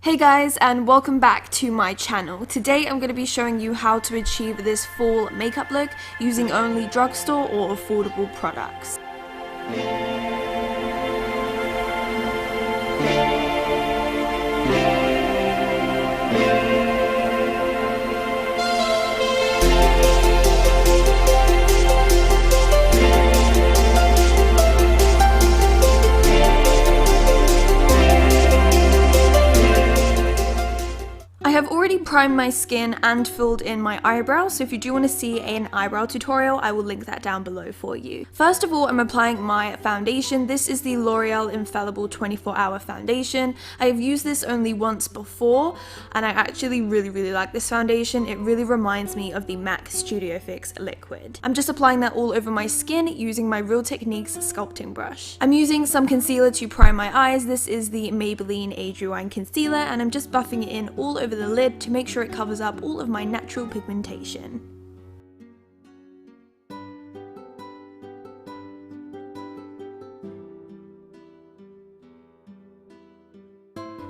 Hey guys, and welcome back to my channel. Today I'm going to be showing you how to achieve this fall makeup look using only drugstore or affordable products. I have already primed my skin and filled in my eyebrows, so if you do want to see an eyebrow tutorial, I will link that down below for you. First of all, I'm applying my foundation. This is the L'Oreal Infallible 24-Hour Foundation. I have used this only once before, and I actually really like this foundation. It really reminds me of the MAC Studio Fix liquid. I'm just applying that all over my skin using my Real Techniques sculpting brush. I'm using some concealer to prime my eyes. This is the Maybelline Age Rewind Concealer, and I'm just buffing it in all over the lid to make sure it covers up all of my natural pigmentation.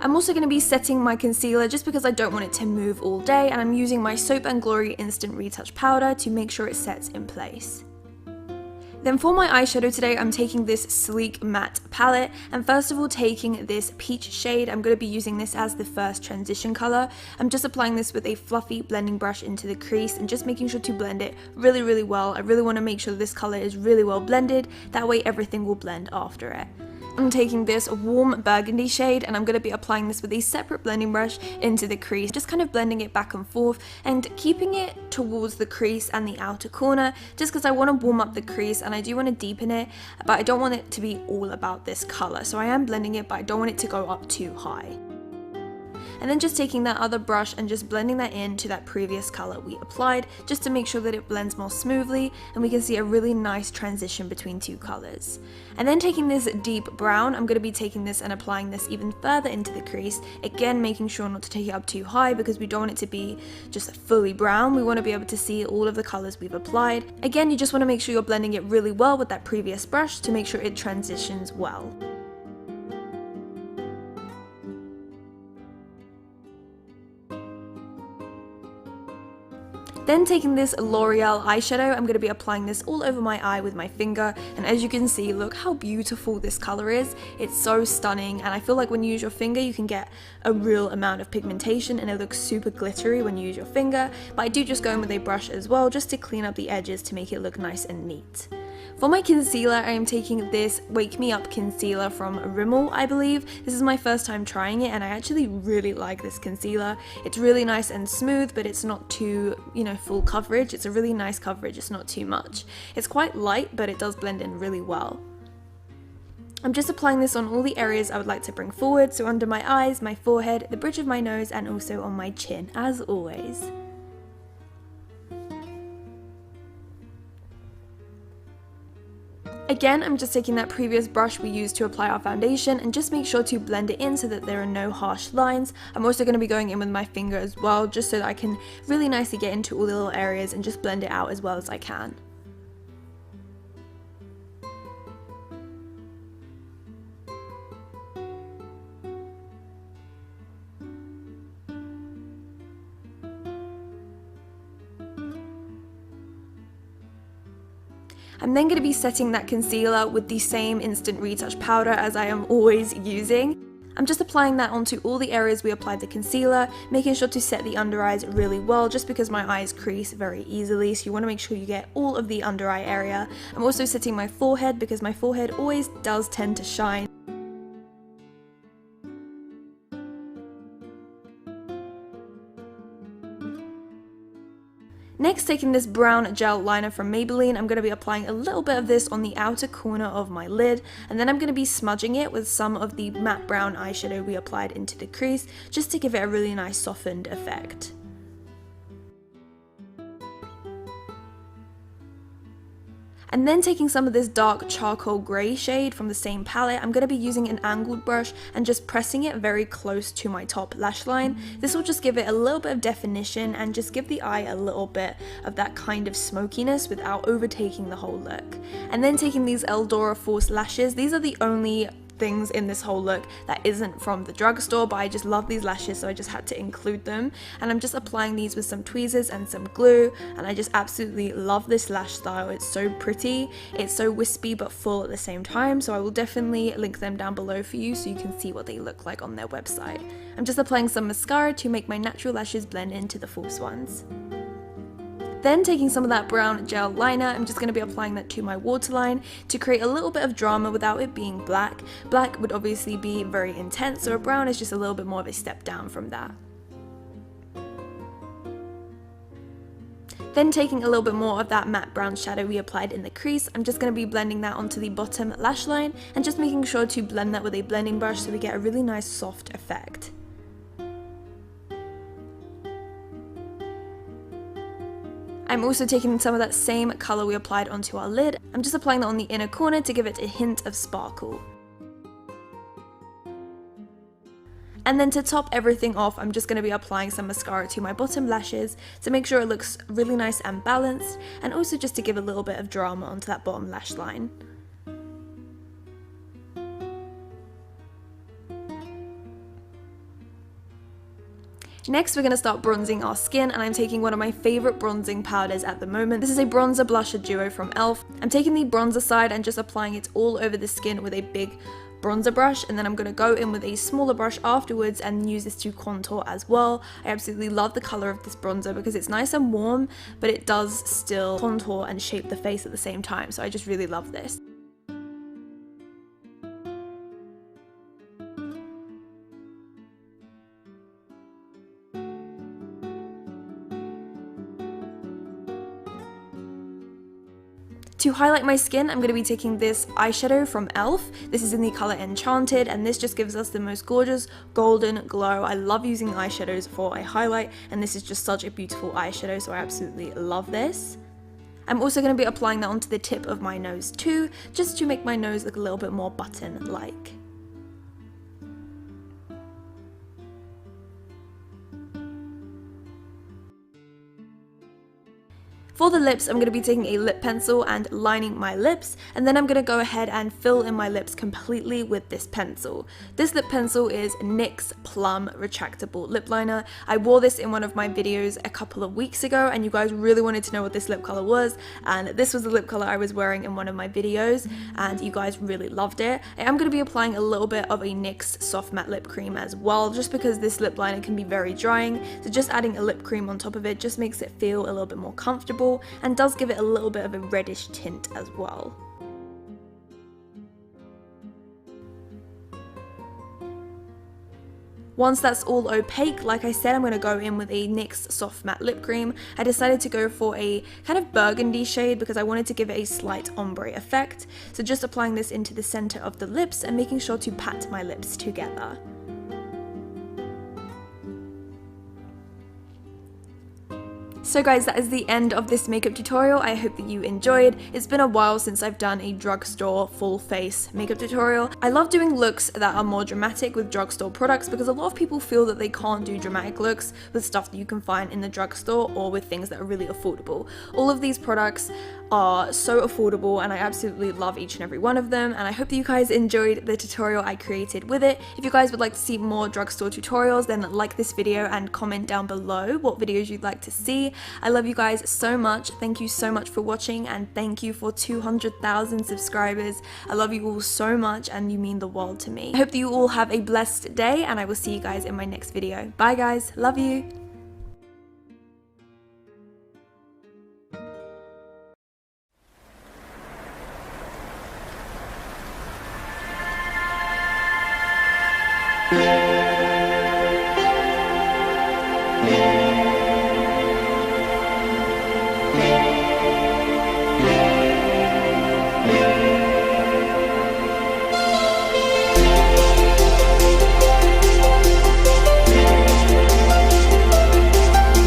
I'm also going to be setting my concealer just because I don't want it to move all day, and I'm using my Soap & Glory Instant Retouch Powder to make sure it sets in place. Then for my eyeshadow today, I'm taking this sleek matte palette, and first of all taking this peach shade. I'm going to be using this as the first transition color. I'm just applying this with a fluffy blending brush into the crease and just making sure to blend it really well. I really want to make sure this color is really well blended, that way everything will blend after it. I'm taking this warm burgundy shade, and I'm going to be applying this with a separate blending brush into the crease, just kind of blending it back and forth and keeping it towards the crease and the outer corner, just because I want to warm up the crease and I do want to deepen it, but I don't want it to be all about this color. So I am blending it, but I don't want it to go up too high. And then just taking that other brush and just blending that into that previous color we applied, just to make sure that it blends more smoothly and we can see a really nice transition between two colors. And then taking this deep brown, I'm going to be taking this and applying this even further into the crease, again making sure not to take it up too high because we don't want it to be just fully brown. We want to be able to see all of the colors we've applied. Again, you just want to make sure you're blending it really well with that previous brush to make sure it transitions well. Then taking this L'Oreal eyeshadow, I'm going to be applying this all over my eye with my finger, and as you can see, look how beautiful this color is. It's so stunning, and I feel like when you use your finger you can get a real amount of pigmentation and it looks super glittery when you use your finger, but I do just go in with a brush as well just to clean up the edges to make it look nice and neat. For my concealer, I am taking this Wake Me Up concealer from Rimmel, I believe. This is my first time trying it, and I actually really like this concealer. It's really nice and smooth, but it's not too, full coverage. It's a really nice coverage, it's not too much. It's quite light, but it does blend in really well. I'm just applying this on all the areas I would like to bring forward, so under my eyes, my forehead, the bridge of my nose, and also on my chin, as always. Again, I'm just taking that previous brush we used to apply our foundation and just make sure to blend it in so that there are no harsh lines. I'm also going to be going in with my finger as well, just so that I can really nicely get into all the little areas and just blend it out as well as I can. I'm then going to be setting that concealer with the same Instant Retouch powder as I am always using. I'm just applying that onto all the areas we applied the concealer, making sure to set the under eyes really well just because my eyes crease very easily, so you want to make sure you get all of the under eye area. I'm also setting my forehead because my forehead always does tend to shine. Next, taking this brown gel liner from Maybelline, I'm going to be applying a little bit of this on the outer corner of my lid, and then I'm going to be smudging it with some of the matte brown eyeshadow we applied into the crease, just to give it a really nice softened effect. And then taking some of this dark charcoal grey shade from the same palette, I'm going to be using an angled brush and just pressing it very close to my top lash line. This will just give it a little bit of definition and just give the eye a little bit of that kind of smokiness without overtaking the whole look. And then taking these Eldora Force lashes, these are the only things in this whole look that isn't from the drugstore, but I just love these lashes, so I just had to include them. And I'm just applying these with some tweezers and some glue, and I just absolutely love this lash style. It's so pretty, it's so wispy but full at the same time, so I will definitely link them down below for you so you can see what they look like on their website. I'm just applying some mascara to make my natural lashes blend into the false ones. Then taking some of that brown gel liner, I'm just going to be applying that to my waterline to create a little bit of drama without it being black. Black would obviously be very intense, so a brown is just a little bit more of a step down from that. Then taking a little bit more of that matte brown shadow we applied in the crease, I'm just going to be blending that onto the bottom lash line and just making sure to blend that with a blending brush so we get a really nice soft effect. I'm also taking some of that same colour we applied onto our lid. I'm just applying that on the inner corner to give it a hint of sparkle. And then to top everything off, I'm just going to be applying some mascara to my bottom lashes to make sure it looks really nice and balanced, and also just to give a little bit of drama onto that bottom lash line. Next, we're going to start bronzing our skin, and I'm taking one of my favourite bronzing powders at the moment. This is a bronzer blusher duo from e.l.f. I'm taking the bronzer side and just applying it all over the skin with a big bronzer brush, and then I'm going to go in with a smaller brush afterwards and use this to contour as well. I absolutely love the colour of this bronzer because it's nice and warm, but it does still contour and shape the face at the same time, so I just really love this. To highlight my skin, I'm going to be taking this eyeshadow from e.l.f. This is in the colour Enchanted, and this just gives us the most gorgeous golden glow. I love using eyeshadows for a highlight, and this is just such a beautiful eyeshadow, so I absolutely love this. I'm also going to be applying that onto the tip of my nose too, just to make my nose look a little bit more button-like. For the lips, I'm going to be taking a lip pencil and lining my lips, and then I'm going to go ahead and fill in my lips completely with this pencil. This lip pencil is NYX Plum Retractable Lip Liner. I wore this in one of my videos a couple of weeks ago, and you guys really wanted to know what this lip color was, and this was the lip color I was wearing in one of my videos, and you guys really loved it. I am going to be applying a little bit of a NYX Soft Matte Lip Cream as well, just because this lip liner can be very drying, so just adding a lip cream on top of it just makes it feel a little bit more comfortable and does give it a little bit of a reddish tint as well. Once that's all opaque, like I said, I'm going to go in with a NYX Soft Matte Lip Cream. I decided to go for a kind of burgundy shade because I wanted to give it a slight ombre effect. So just applying this into the center of the lips and making sure to pat my lips together. So guys, that is the end of this makeup tutorial. I hope that you enjoyed. It's been a while since I've done a drugstore full face makeup tutorial. I love doing looks that are more dramatic with drugstore products because a lot of people feel that they can't do dramatic looks with stuff that you can find in the drugstore or with things that are really affordable. All of these products are so affordable and I absolutely love each and every one of them, and I hope that you guys enjoyed the tutorial I created with it. If you guys would like to see more drugstore tutorials, then like this video and comment down below what videos you'd like to see. I love you guys so much. Thank you so much for watching, and thank you for 200,000 subscribers. I love you all so much and you mean the world to me. I hope that you all have a blessed day, and I will see you guys in my next video. Bye guys, love you. Yeah.